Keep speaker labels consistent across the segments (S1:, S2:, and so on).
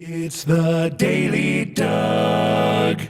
S1: It's the Daily Doug.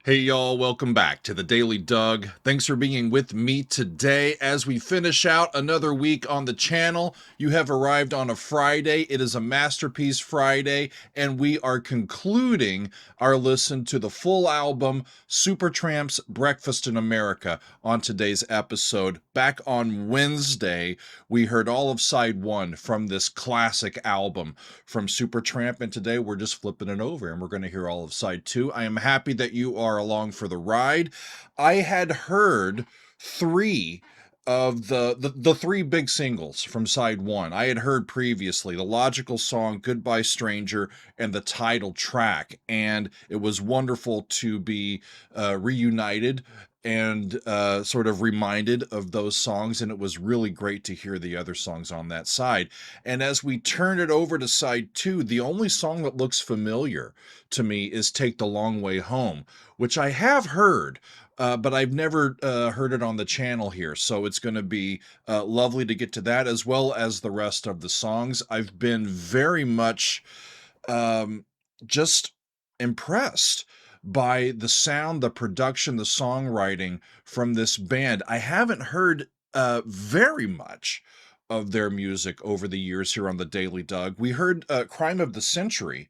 S2: Hey y'all, welcome back to the Daily Doug. Thanks for being with me today as we finish out another week on the channel. You have arrived on a Friday. It is a Masterpiece Friday, and we are concluding our listen to the full album Supertramp's Breakfast in America on today's episode. Back on Wednesday, we heard all of side one from this classic album from Supertramp, and today we're just flipping it over and we're going to hear all of side two. I am happy that you are along for the ride. I had heard three of the three big singles from side one. I had heard previously the logical song Goodbye Stranger and the title track, and it was wonderful to be reunited and sort of reminded of those songs, and it was really great to hear the other songs on that side. And as we turn it over to side two, the only song that looks familiar to me is Take the Long Way Home, which I have heard, but I've never heard it on the channel here. So it's going to be lovely to get to that, as well as the rest of the songs. I've been very much just impressed by the sound, the production, the songwriting from this band. I haven't heard very much of their music over the years here on the Daily Doug. We heard Crime of the Century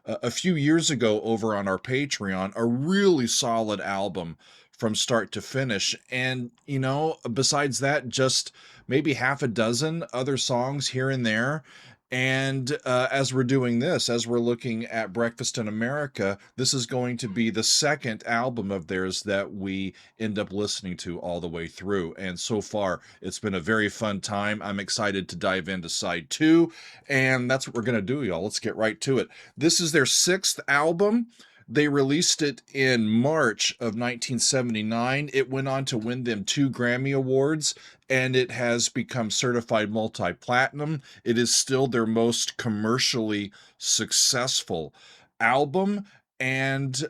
S2: a few years ago over on our Patreon, a really solid album from start to finish. And, you know, besides that, just maybe half a dozen other songs here and there. And as we're doing this, as we're looking at Breakfast in America, this is going to be the second album of theirs that we end up listening to all the way through. And so far, it's been a very fun time. I'm excited to dive into side two, and that's what we're going to do, y'all. Let's get right to it. This is their sixth album. They released it in March of 1979. It went on to win them 2 Grammy Awards, and it has become certified multi-platinum. It is still their most commercially successful album, and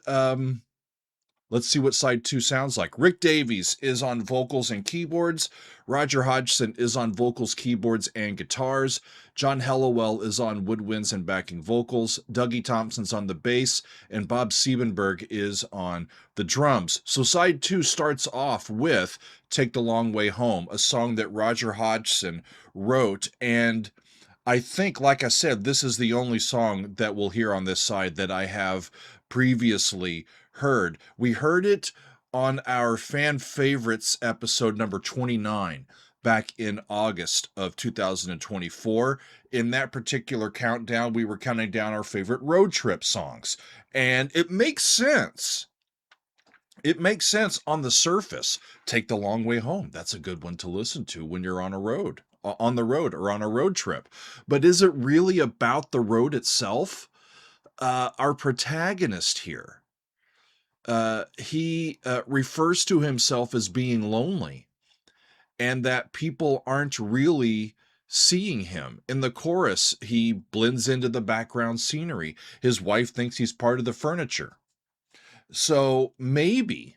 S2: let's see what side two sounds like. Rick Davies is on vocals and keyboards. Roger Hodgson is on vocals, keyboards, and guitars. John Hellowell is on woodwinds and backing vocals. Dougie Thompson's on the bass, and Bob Siebenberg is on the drums. So side two starts off with Take the Long Way Home, a song that Roger Hodgson wrote, and I think, like I said, this is the only song that we'll hear on this side that I have previously heard. We heard it on our fan favorites episode number 29 back in August of 2024. In that particular countdown, we were counting down our favorite road trip songs. And it makes sense. It makes sense on the surface. Take the Long Way Home. That's a good one to listen to when you're on the road or on a road trip. But is it really about the road itself? Our protagonist here, he refers to himself as being lonely and that people aren't really seeing him. In the chorus, he blends into the background scenery. His wife thinks he's part of the furniture. So maybe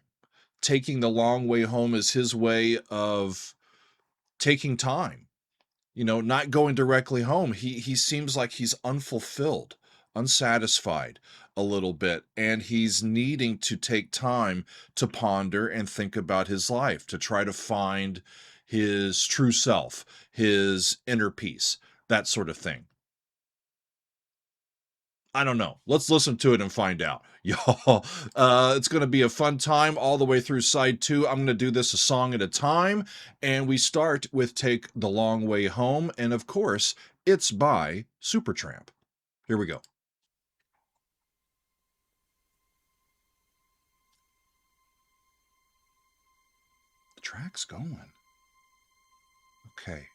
S2: taking the long way home is his way of taking time, not going directly home. He seems like he's unfulfilled, unsatisfied a little bit, and he's needing to take time to ponder and think about his life, to try to find his true self, his inner peace, that sort of thing. I don't know. Let's listen to it and find out. Y'all, it's going to be a fun time all the way through side two. I'm going to do this a song at a time, and we start with Take the Long Way Home, and of course, it's by Supertramp. Here we go. The track's going. Okay.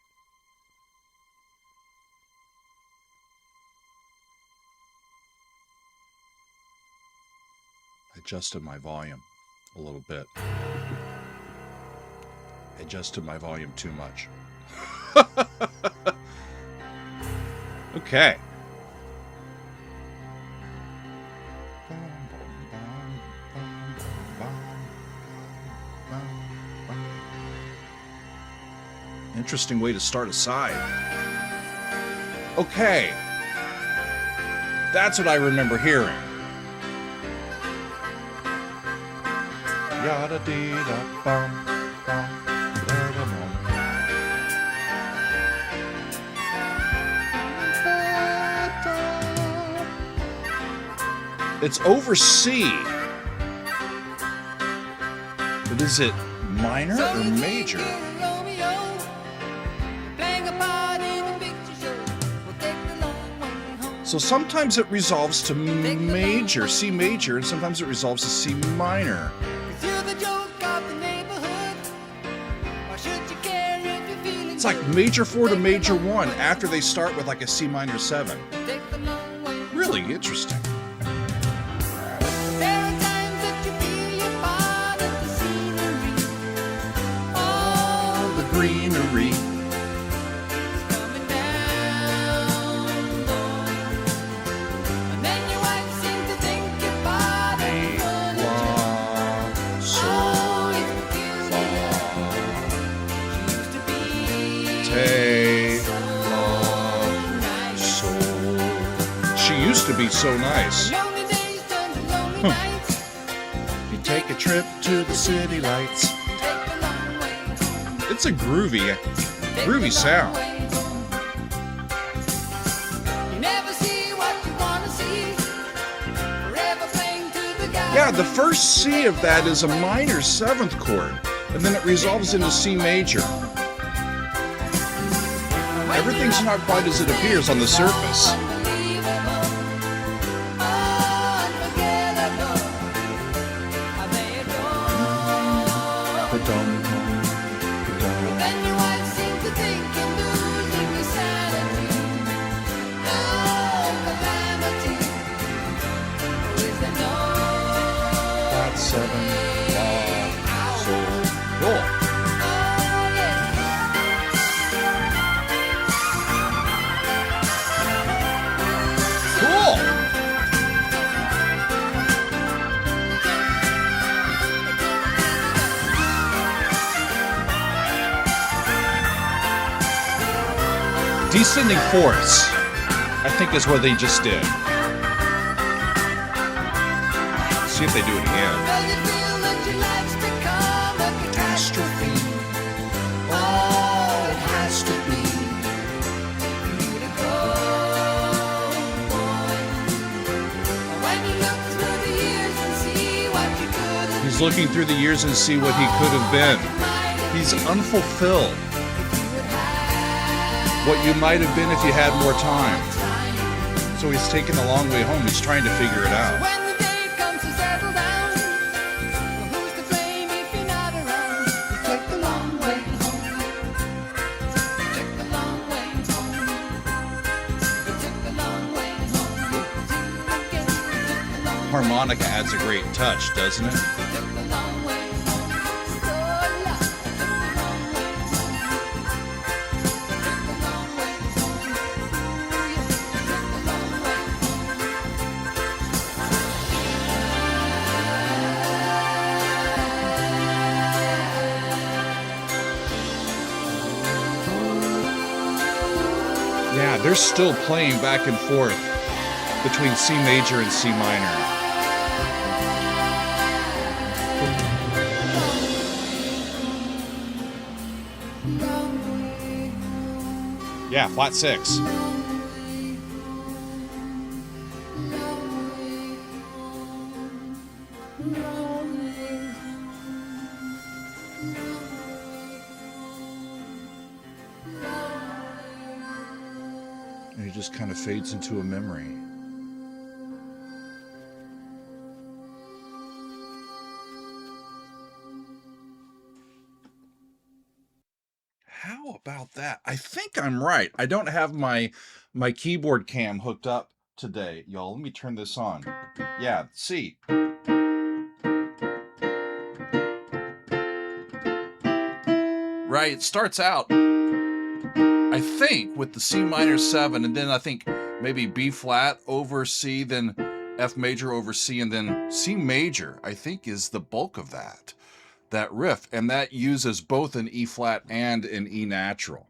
S2: Adjusted my volume a little bit. Adjusted my volume too much. Okay. Interesting way to start a side. Okay. That's what I remember hearing. Yada dee da bum bum da da bum. It's over C. But is it minor or major? So sometimes it resolves to major, C major, and sometimes it resolves to C minor. It's like major 4 to major 1 after they start with like a C minor 7. Really interesting. Oh, the greenery. She used to be so nice. You take a trip to the city lights. It's a groovy sound. Yeah, the first C of that is a minor 7th chord, and then it resolves into C major. Everything's not quite as it appears on the surface. That's 7, La, Sol, Cool. Descending fourths, I think, is what they just did. Let's see if they do it again. Catastrophe. Oh, it has to be. He's looking through the years and see what he could have been. He's unfulfilled. What you might have been if you had more time. So he's taking the long way home. He's trying to figure it out. Harmonica adds a great touch, doesn't it? Yeah, they're still playing back and forth between C major and C minor. Yeah, flat 6. And he just kind of fades into a memory. How about that? I think I'm right. I don't have my keyboard cam hooked up today, y'all. Let me turn this on. Yeah, see. Right, it starts out, I think, with the C minor 7, and then I think maybe B flat over C, then F major over C, and then C major, I think, is the bulk of that riff, and that uses both an E flat and an E natural.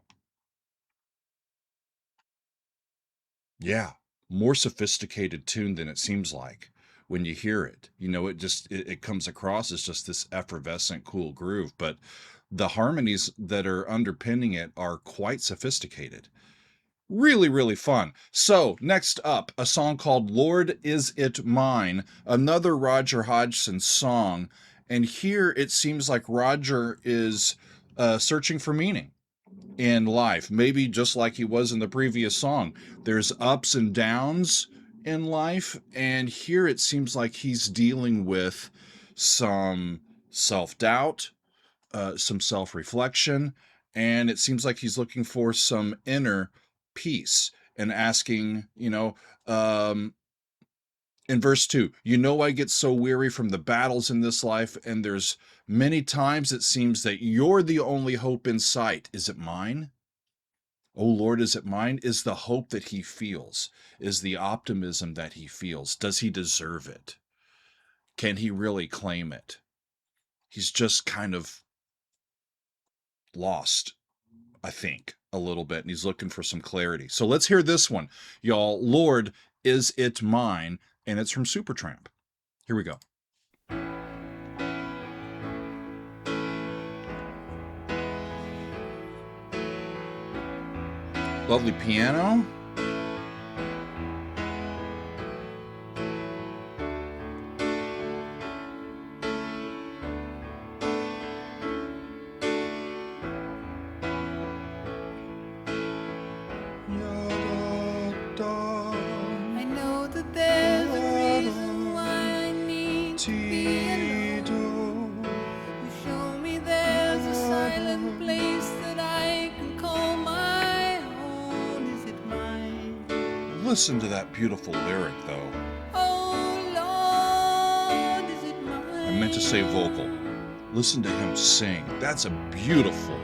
S2: Yeah, more sophisticated tune than it seems like when you hear it. You know, it comes across as just this effervescent, cool groove, but the harmonies that are underpinning it are quite sophisticated. Really, really fun. So, next up, a song called Lord Is It Mine, another Roger Hodgson song. And here it seems like Roger is searching for meaning in life, maybe just like he was in the previous song. There's ups and downs in life, and here it seems like he's dealing with some self-doubt, some self-reflection, and it seems like he's looking for some inner peace and asking, in verse 2, I get so weary from the battles in this life, and there's many times it seems that you're the only hope in sight. Is it mine? Oh Lord, is it mine? Is the hope that he feels, is the optimism that he feels, does he deserve it? Can he really claim it? He's just kind of lost, I think, a little bit, and he's looking for some clarity. So let's hear this one, y'all. Lord, Is It Mine? And it's from Supertramp. Here we go. Lovely piano.
S3: I know that there's a reason why I need to be alone. You show me there's a silent place that I can call my own. Is it mine?
S2: Listen to that beautiful lyric, though.
S3: Oh Lord, is it mine?
S2: I meant to say vocal. Listen to him sing. That's a beautiful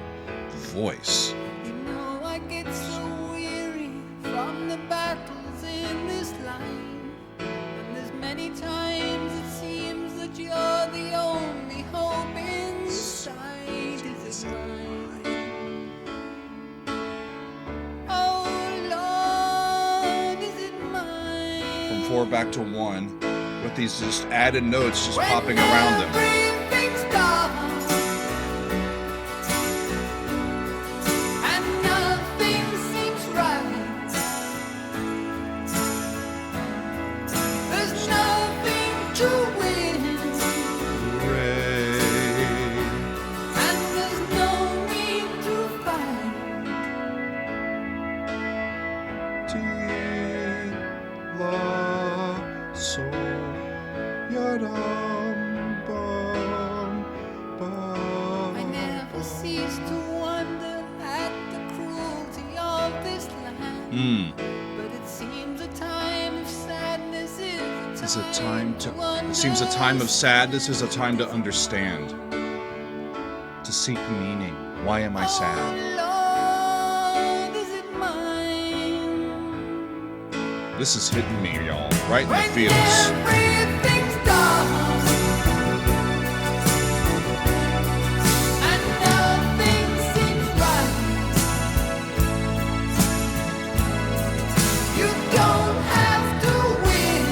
S2: voice.
S3: You know I get so weary from the battles in this life, and there's many times it seems that you're the only hope in sight. Is it mine? Oh Lord, is it mine?
S2: From 4 back to 1, with these just added notes just popping around them.
S3: Everything's dark and nothing seems right. There's nothing to win, and there's no need to fight. I never cease to wonder at the cruelty of this land. But it seems a time of sadness is a time
S2: It seems a time of sadness is a time to understand, to seek meaning. Why am I sad?
S3: Oh Lord, is it mine?
S2: This is hitting me, y'all, right in the
S3: When
S2: feels.
S3: everything's dark and nothing seems right, you don't have to win.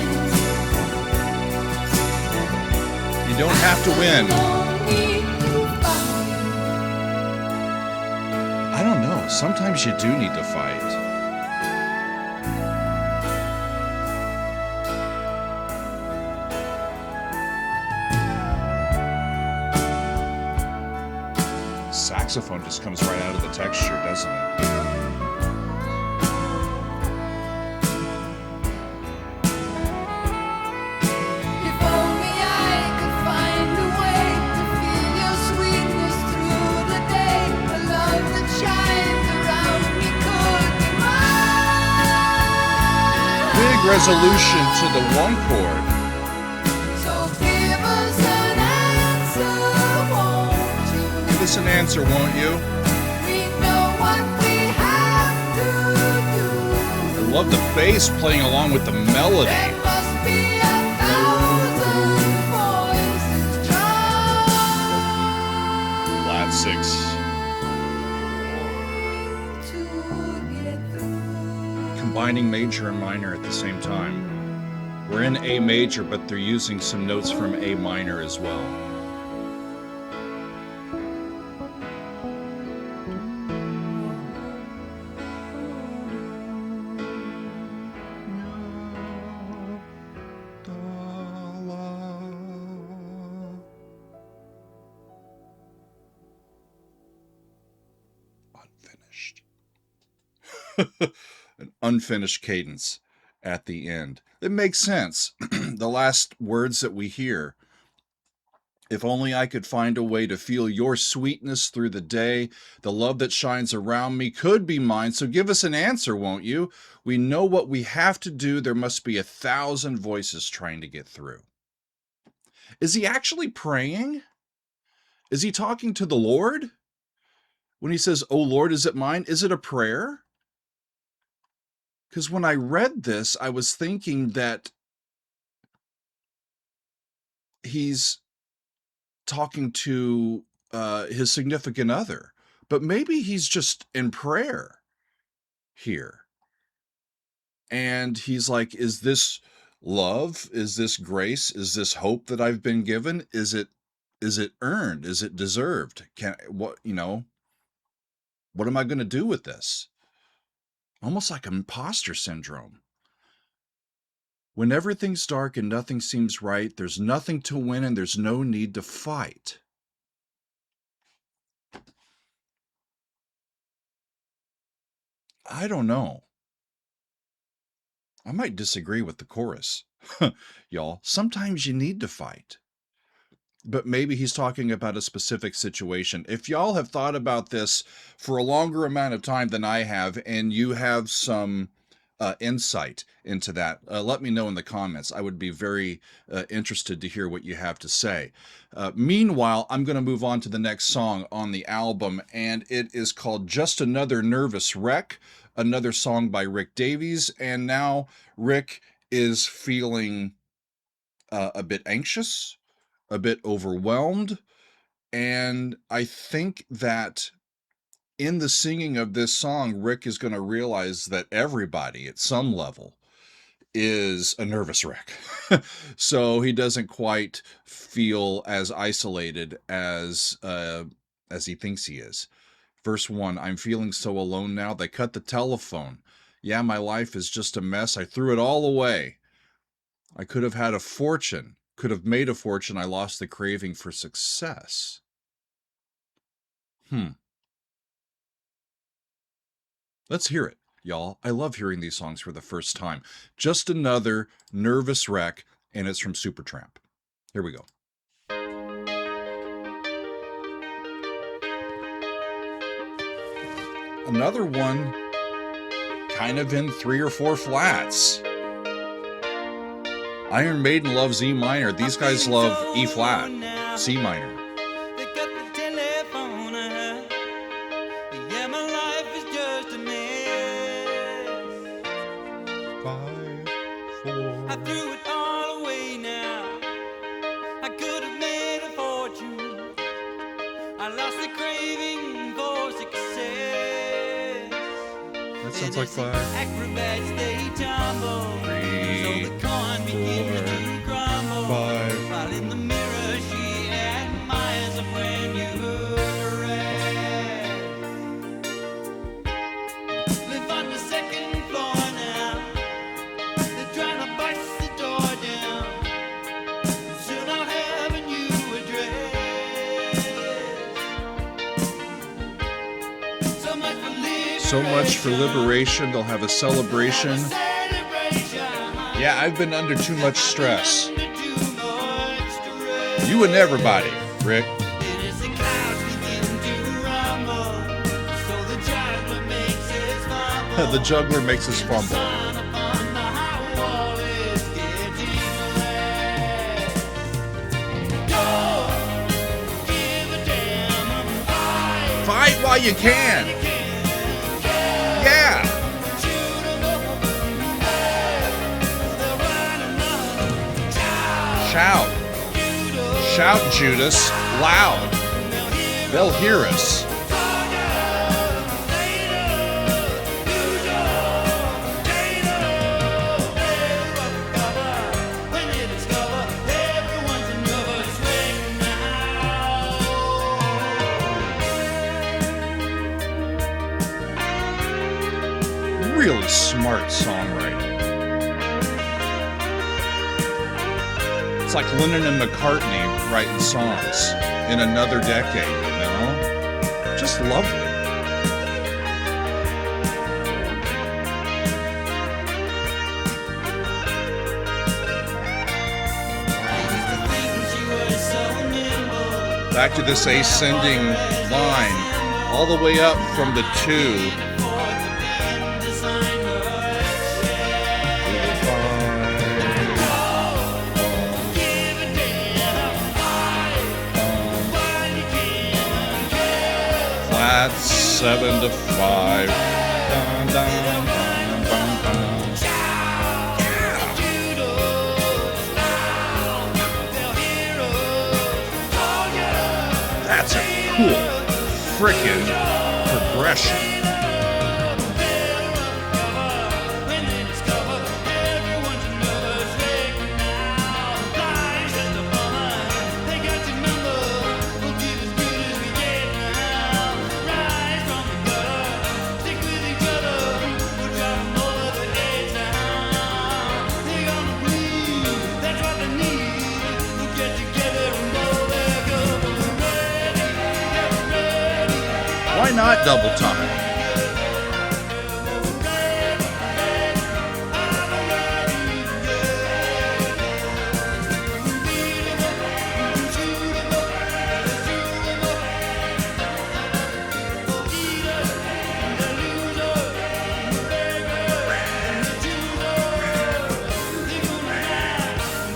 S2: You don't have to win.
S3: No need to fight.
S2: I don't know. Sometimes you do need to fight. Saxophone just comes right out of the texture, doesn't it?
S3: If only I could find a way to feel your sweetness through the day, a love that shines around me could be mine.
S2: Big resolution to the 1 chord.
S3: So give us an answer, won't you?
S2: Give us an answer, won't you?
S3: We know what we have to do.
S2: I love the bass playing along with the melody.
S3: There must be 1,000 voices trying
S2: Flat 6.
S3: to get through.
S2: Combine combining major and minor at the same time. We're in A major, but they're using some notes from A minor as well. Unfinished. An unfinished cadence at the end. It makes sense. The last words that we hear. If only I could find a way to feel your sweetness through the day. The love that shines around me could be mine. So give us an answer, won't you? We know what we have to do. There must be 1,000 voices trying to get through. Is he actually praying? Is he talking to the Lord? When he says, "Oh Lord, is it mine?" Is it a prayer? Because when I read this, I was thinking that he's talking to his significant other, but maybe he's just in prayer here. And he's like, is this love? Is this grace? Is this hope that I've been given? Is it earned? Is it deserved? What am I going to do with this? Almost like imposter syndrome. When everything's dark and nothing seems right, there's nothing to win and there's no need to fight. I don't know. I might disagree with the chorus. Y'all, sometimes you need to fight. But maybe he's talking about a specific situation. If y'all have thought about this for a longer amount of time than I have, and you have some insight into that, let me know in the comments. I would be very interested to hear what you have to say. Meanwhile, I'm going to move on to the next song on the album, and it is called Just Another Nervous Wreck, another song by Rick Davies. And now Rick is feeling a bit anxious, a bit overwhelmed, and I think that in the singing of this song, Rick is going to realize that everybody at some level is a nervous wreck. So he doesn't quite feel as isolated as he thinks he is. Verse 1, I'm feeling so alone now. They cut the telephone. Yeah, my life is just a mess. I threw it all away. I could have had a fortune. Could have made a fortune. I lost the craving for success. Let's hear it, y'all. I love hearing these songs for the first time. Just Another Nervous Wreck, and it's from Supertramp. Here we go. Another one kind of in 3 or 4 flats. Iron Maiden loves E minor. These guys love E flat, C minor.
S4: They got the telephone, yeah, my life is just a mess.
S2: 5, 4.
S4: I threw it all away now. I could have made a fortune. I lost the craving for success.
S2: That sounds like 5.
S4: Acrobats, they tumble.
S2: 3,
S4: So the coin begins to crumble.
S2: 5.
S4: While in the mirror she admires a brand new wreck. Live on the 2nd floor now. They're trying to bust the door down. Soon I'll have a new address. So much for liberation.
S2: They'll have a celebration. Yeah, I've been under too much stress. You and everybody, Rick. The juggler makes us fumble. Fight while you can. Yeah. Shout. Shout, Judas, loud. They'll hear us. smart songwriting. It's like Lennon and McCartney writing songs in another decade, you know? Just lovely. Back to this ascending line, all the way up from the 2. Flat 7 to 5. Dun, dun, dun, dun, dun. That's a cool frickin' progression. Why not double time?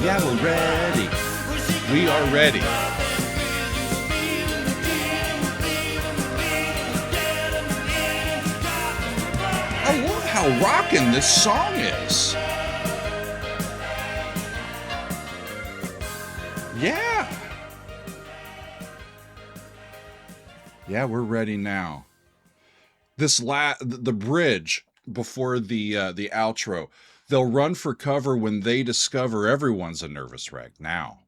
S2: Yeah, we're ready. We are ready. I love how rockin' this song is. Yeah. Yeah, we're ready now. The bridge before the outro. They'll run for cover when they discover everyone's a nervous wreck. Now,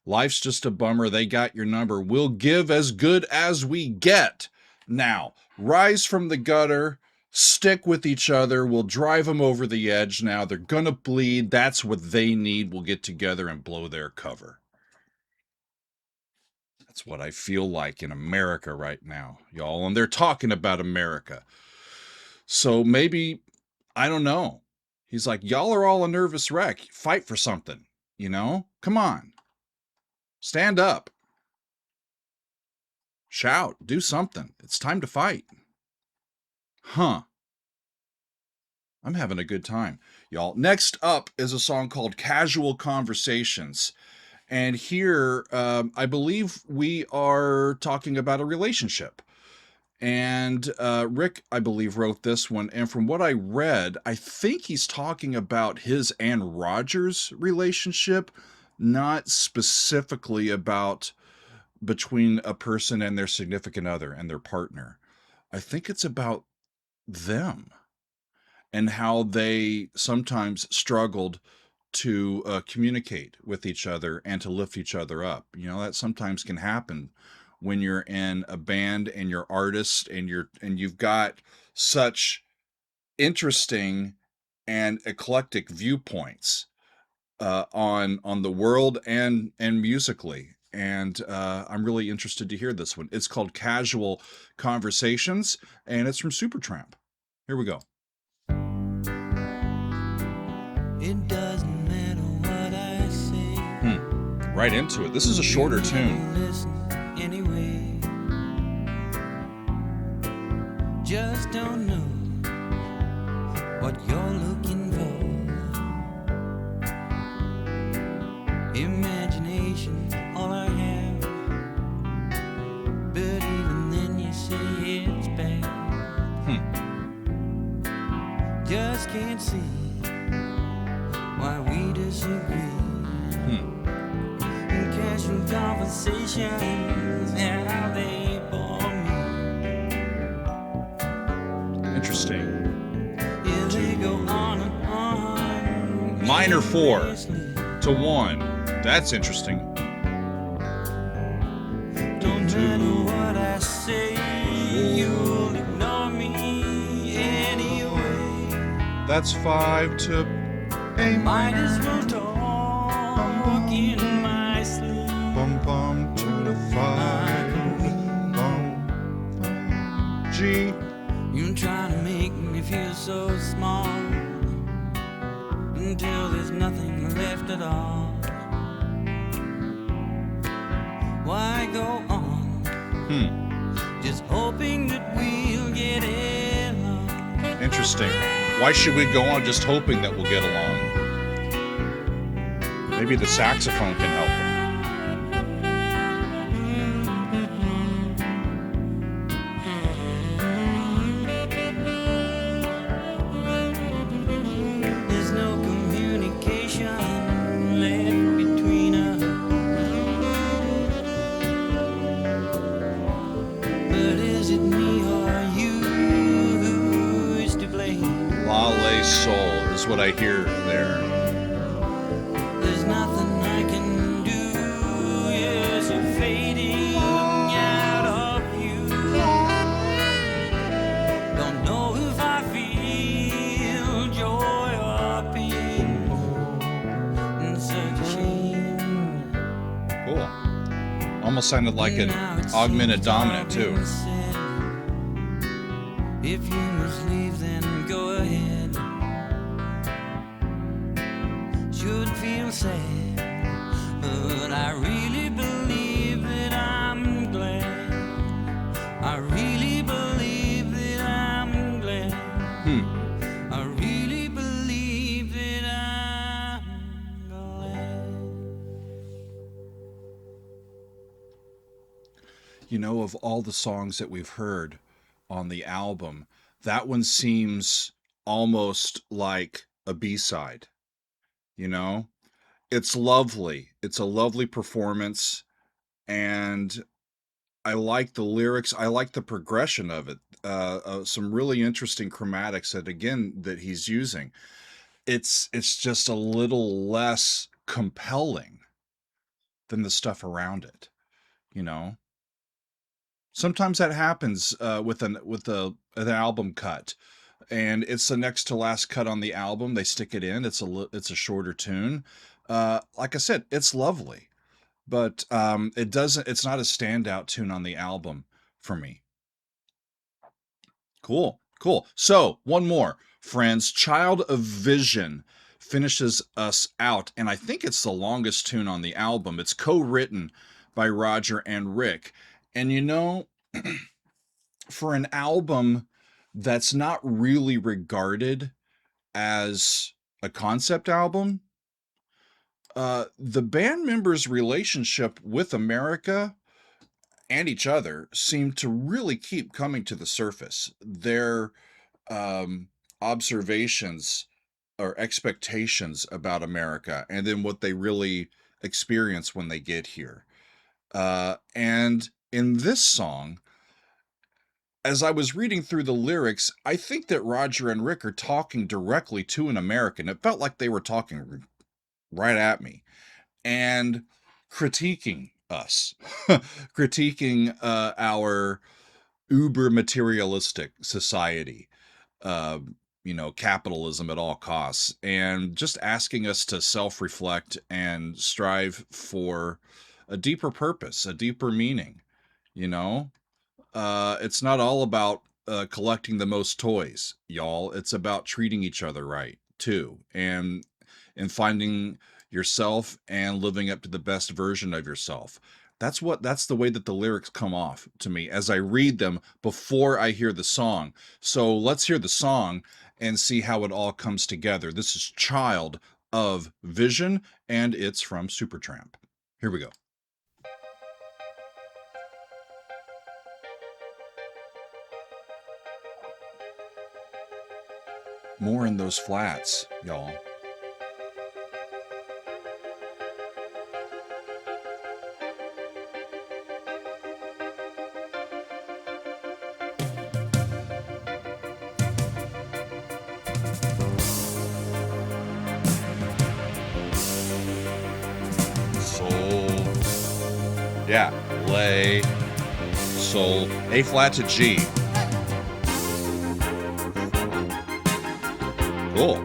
S2: life's just a bummer. They got your number. We'll give as good as we get. Now, rise from the gutter. Stick with each other. We'll drive them over the edge now. They're going to bleed. That's what they need. We'll get together and blow their cover. That's what I feel like in America right now, y'all. And they're talking about America. So maybe, I don't know. He's like, y'all are all a nervous wreck. Fight for something, you know? Come on. Stand up. Shout. Do something. It's time to fight. Huh. I'm having a good time, y'all. Next up is a song called Casual Conversations. And here, I believe we are talking about a relationship. And Rick, I believe, wrote this one. And from what I read, I think he's talking about his and Roger's relationship, not specifically about between a person and their significant other and their partner. I think it's about them and how they sometimes struggled to communicate with each other and to lift each other up. You know, that sometimes can happen when you're in a band and you're artists and you've got such interesting and eclectic viewpoints on the world and musically. And I'm really interested to hear this one. It's called Casual Conversations, and it's from Supertramp. Here we go.
S4: It doesn't matter what I say.
S2: Right into it. This is a shorter tune.
S4: Listen anyway. Just don't know what you're looking for. Imagination's all I have, but even then you say it's bad. Just can't see why we disagree. Casual conversations, how they bore me.
S2: Interesting.
S4: Yeah, they go on and on.
S2: Minor 4 to 1. That's interesting.
S4: Don't matter what I say, you'll ignore me anyway.
S2: That's 5 to A
S4: Might as
S2: minor.
S4: well talk in my sleep.
S2: Bum bum 2 to 5. Bum bum G.
S4: You try to make me feel so small until there's nothing left at all. Why go on? Just hoping that we'll get along.
S2: Interesting. Why should we go on just hoping that we'll get along? Maybe the saxophone can help him.
S4: There's no communication left between us. But is it me or you who's to blame?
S2: La Le Soul is what I hear there.
S4: There's nothing I can do. Yes, you're fading out of view. Don't know if I feel joy or pain. It's such a shame.
S2: Cool. Almost sounded like an
S4: Now it
S2: augmented
S4: seems
S2: dominant
S4: I've
S2: too.
S4: been said. If you must leave, then go ahead. Should feel sad, but I really believe that I'm glad. I really believe that I'm glad. I really believe that I'm glad.
S2: You know, of all the songs that we've heard on the album, that one seems almost like a B-side. You know, it's lovely. It's a lovely performance, and I like the lyrics. I like the progression of it. Some really interesting chromatics that he's using. It's just a little less compelling than the stuff around it. You know, sometimes that happens with an album cut, and it's the next to last cut on the album. They stick it in. It's a shorter tune. Like I said, it's lovely, but it's not a standout tune on the album for me. Cool. So one more, friends. Child of Vision finishes us out, and I think it's the longest tune on the album. It's co-written by Roger and Rick, and you know, for an album that's not really regarded as a concept album, the band members' relationship with America and each other seem to really keep coming to the surface. Their observations or expectations about America, and then what they really experience when they get here. And in this song, as I was reading through the lyrics, I think that Roger and Rick are talking directly to an American. It felt like they were talking right at me and critiquing us, critiquing our uber materialistic society, capitalism at all costs, and just asking us to self-reflect and strive for a deeper purpose, a deeper meaning. You know, it's not all about collecting the most toys, y'all. It's about treating each other right too, and finding yourself and living up to the best version of yourself. That's the way that the lyrics come off to me as I read them before I hear the song. So let's hear the song and see how it all comes together. This is Child of Vision, and it's from Supertramp. Here we go. More in those flats, y'all. Yeah, lay, sol, A flat to G. Cool. Cool.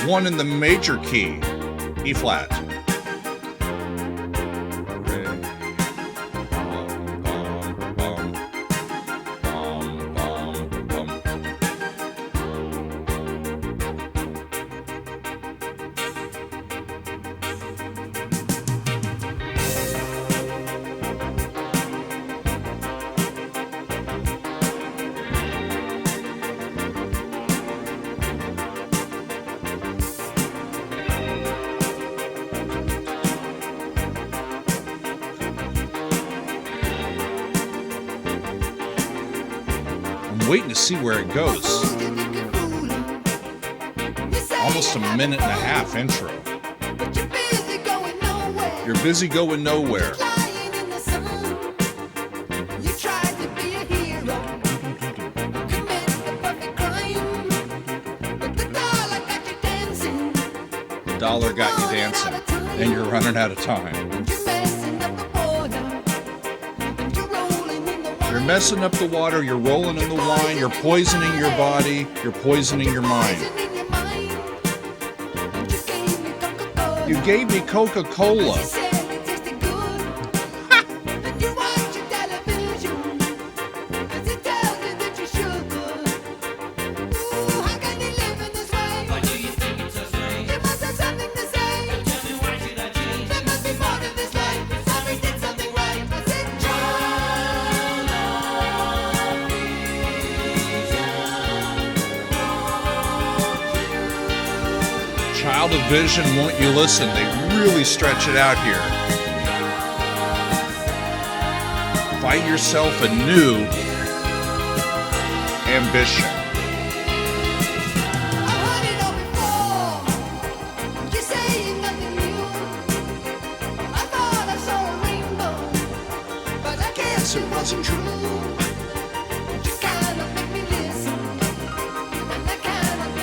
S2: One in the major key, E flat. Waiting to see where it goes. Almost a minute and a half intro. You're busy going nowhere. The dollar got you dancing, and you're running out of time. You're messing up the water, you're rolling in the wine, you're poisoning your body, you're poisoning your mind. You gave me Coca-Cola. Child of Vision, won't you listen? They really stretch it out here. Find yourself a new ambition. Guess it wasn't true.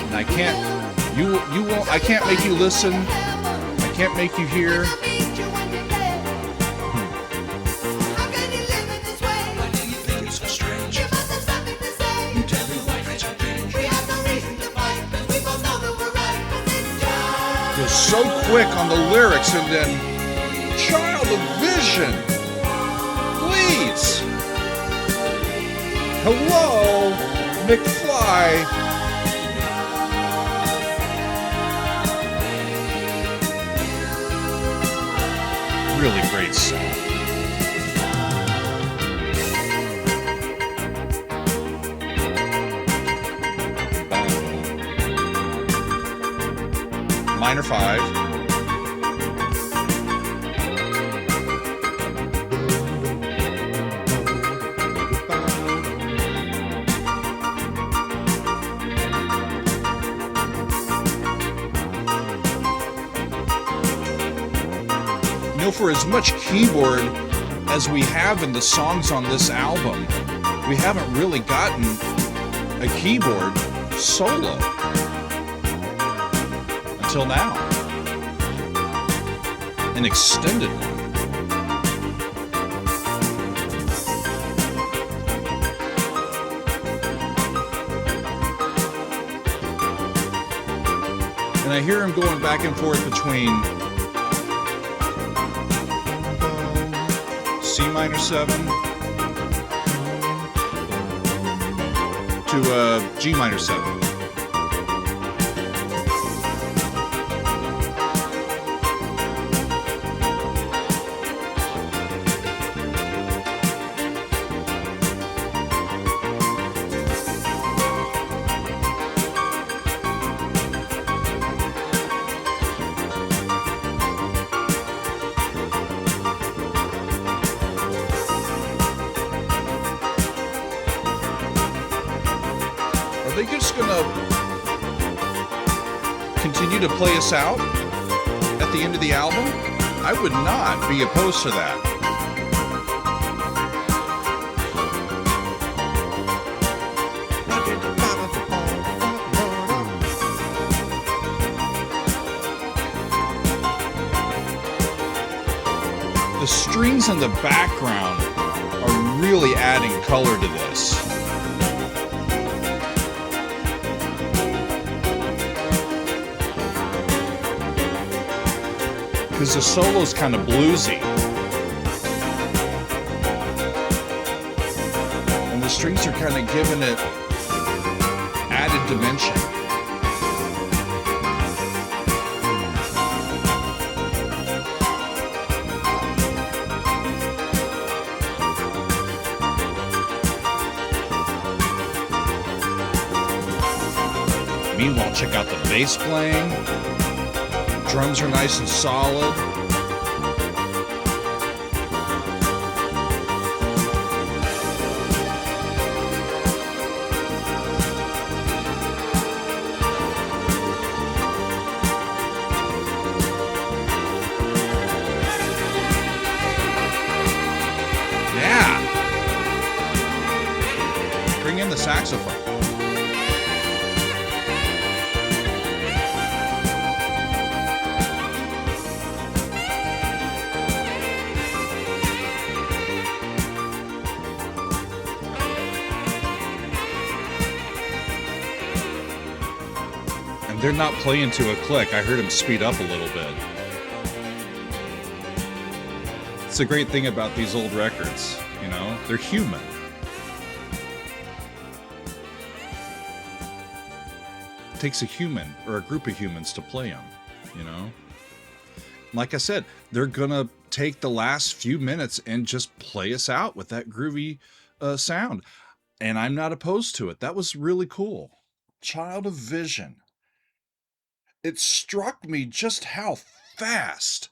S2: And I can't. You won't. I can't make you listen. I can't make you hear. It's so strange. You tell me why it's so strange. You're so quick on the lyrics, and then Child of Vision. Please. Hello, McFly. Really great song. Minor 5. You know, for as much keyboard as we have in the songs on this album, we haven't really gotten a keyboard solo until now. An extended one. And I hear him going back and forth between C minor 7 to G minor 7. Are they just gonna continue to play us out at the end of the album? I would not be opposed to that. The strings in the background are really adding color to this. because the solo's kind of bluesy. And the strings are kind of giving it added dimension. Meanwhile, check out the bass playing. Drums are nice and solid. Yeah. Bring in the saxophone. They're not playing to a click. I heard him speed up a little bit. It's a great thing about these old records, you know? They're human. It takes a human or a group of humans to play them, you know? Like I said, they're gonna take the last few minutes and just play us out with that groovy sound. And I'm not opposed to it. That was really cool. Child of Vision. It struck me just how fast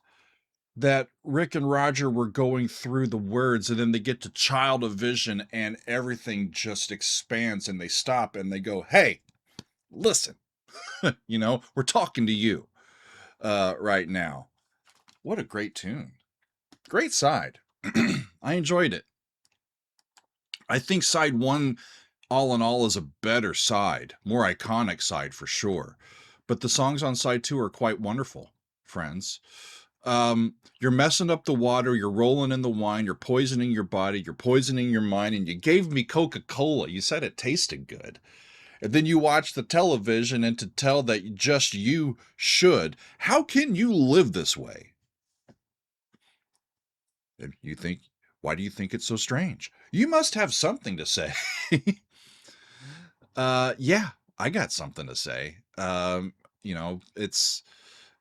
S2: that Rick and Roger were going through the words, and then they get to Child of Vision and everything just expands and they stop and they go, hey, listen, you know, we're talking to you right now. What a great tune. Great side. I enjoyed it. I think side one, all in all, is a better side, more iconic side for sure. But the songs on side two are quite wonderful, friends. You're messing up the water, you're rolling in the wine, you're poisoning your body, you're poisoning your mind, and you gave me Coca-Cola. You said it tasted good. And then you watch the television and to tell that just you should. How can you live this way? And you think, why do you think it's so strange? You must have something to say. Yeah, I got something to say. You know, it's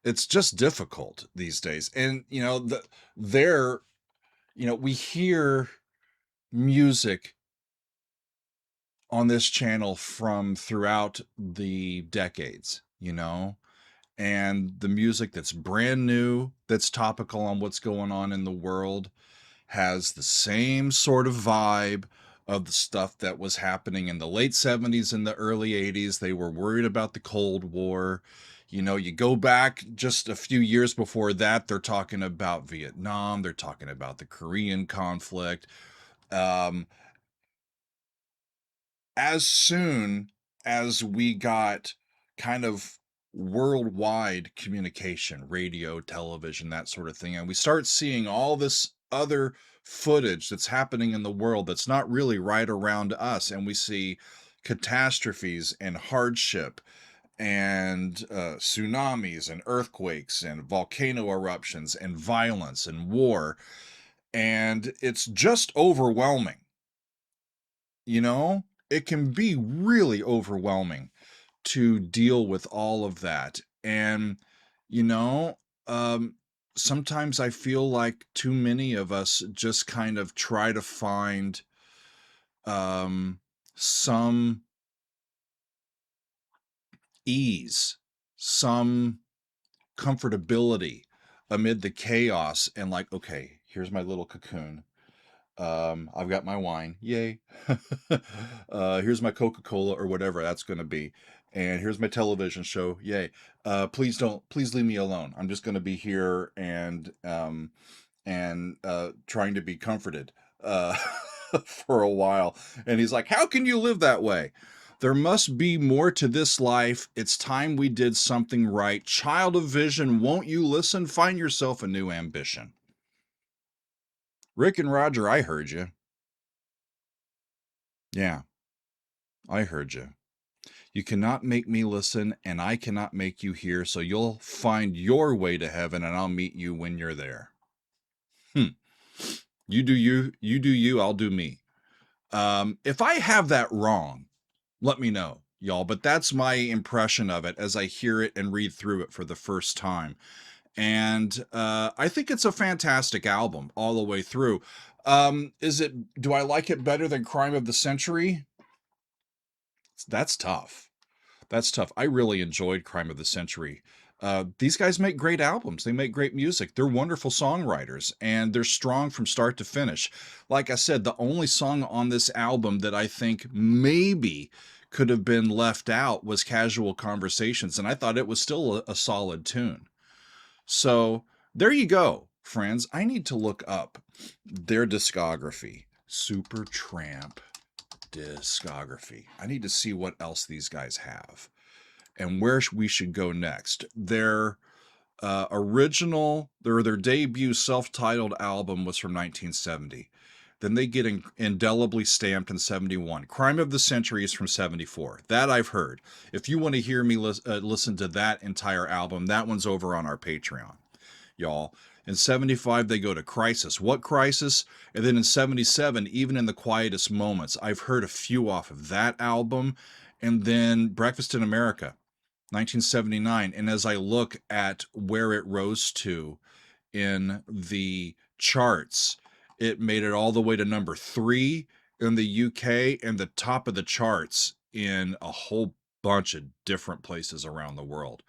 S2: just difficult these days. And, you know, we hear music on this channel from throughout the decades, you know, and the music that's brand new, that's topical on what's going on in the world, has the same sort of vibe of the stuff that was happening in the late 70s and the early 80s. They were worried about the Cold War. You know, you go back just a few years before that, they're talking about Vietnam. They're talking about the Korean conflict. As soon as we got kind of worldwide communication, radio, television, that sort of thing, and we start seeing all this other footage that's happening in the world that's not really right around us, and we see catastrophes and hardship and tsunamis and earthquakes and volcano eruptions and violence and war, and it's just overwhelming. You know, it can be really overwhelming to deal with all of that. And, you know, sometimes I feel like too many of us just kind of try to find some ease, some comfortability amid the chaos, and like, okay, here's my little cocoon. I've got my wine, yay. Here's my Coca-Cola or whatever that's going to be. And here's my television show, yay. Please leave me alone. I'm just going to be here and trying to be comforted for a while. And he's like, how can you live that way? There must be more to this life. It's time we did something right. Child of Vision, won't you listen? Find yourself a new ambition. Rick and Roger, I heard you. Yeah, I heard you. You cannot make me listen, and I cannot make you hear, so you'll find your way to heaven, and I'll meet you when you're there. You do you, I'll do me. If I have that wrong, let me know, y'all, but that's my impression of it as I hear it and read through it for the first time. And I think it's a fantastic album all the way through. Do I like it better than Crime of the Century? That's tough. That's tough. I really enjoyed Crime of the Century. These guys make great albums. They make great music. They're wonderful songwriters, and they're strong from start to finish. Like I said, the only song on this album that I think maybe could have been left out was Casual Conversations, and I thought it was still a solid tune. So there you go, friends. I need to look up their discography. Supertramp discography. I need to see what else these guys have and where we should go next. Their their debut self-titled album was from 1970. Then they get indelibly stamped in 71. Crime of the Century is from 74. That I've heard. If you want to hear me listen to that entire album, that one's over on our Patreon, y'all. In 75, they go to Crisis. What Crisis? And then in 77, Even in the Quietest Moments. I've heard a few off of that album. And then Breakfast in America, 1979. And as I look at where it rose to in the charts, it made it all the way to number 3 in the UK and the top of the charts in a whole bunch of different places around the world.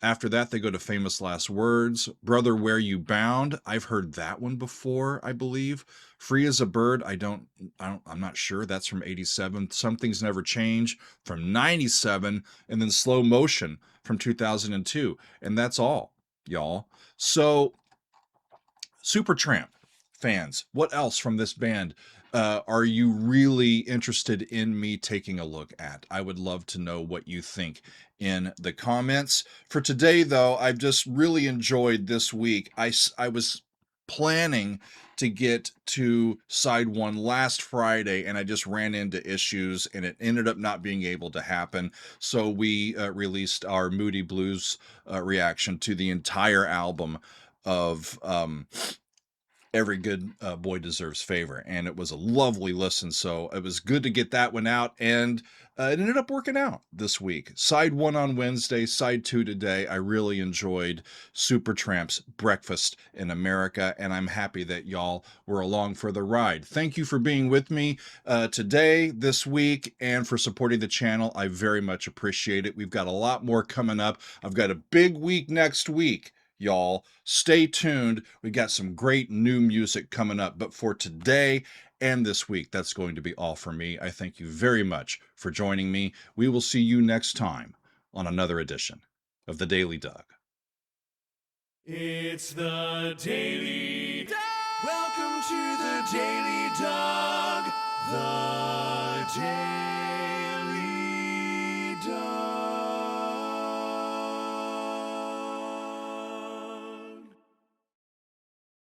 S2: After that, they go to Famous Last Words. Brother, Where You Bound? I've heard that one before, I believe. Free as a Bird? I'm not sure. That's from 87. Some Things Never Change from 97. And then Slow Motion from 2002. And that's all, y'all. So, Supertramp fans, what else from this band are you really interested in me taking a look at? I would love to know what you think in the comments. For today, though, I've just really enjoyed this week. I was planning to get to side 1 last Friday, and I just ran into issues, and it ended up not being able to happen. So we released our Moody Blues reaction to the entire album of Every Good Boy Deserves Favor, and it was a lovely listen, so it was good to get that one out, and it ended up working out this week. Side 1 on Wednesday, side 2 today. I really enjoyed Supertramp's Breakfast in America, and I'm happy that y'all were along for the ride. Thank you for being with me today, this week, and for supporting the channel. I very much appreciate it. We've got a lot more coming up. I've got a big week next week, y'all. Stay tuned. We got some great new music coming up. But for today and this week, that's going to be all for me. I thank you very much for joining me. We will see you next time on another edition of The Daily Doug.
S1: It's the Daily Doug. Welcome to the Daily Doug. The Daily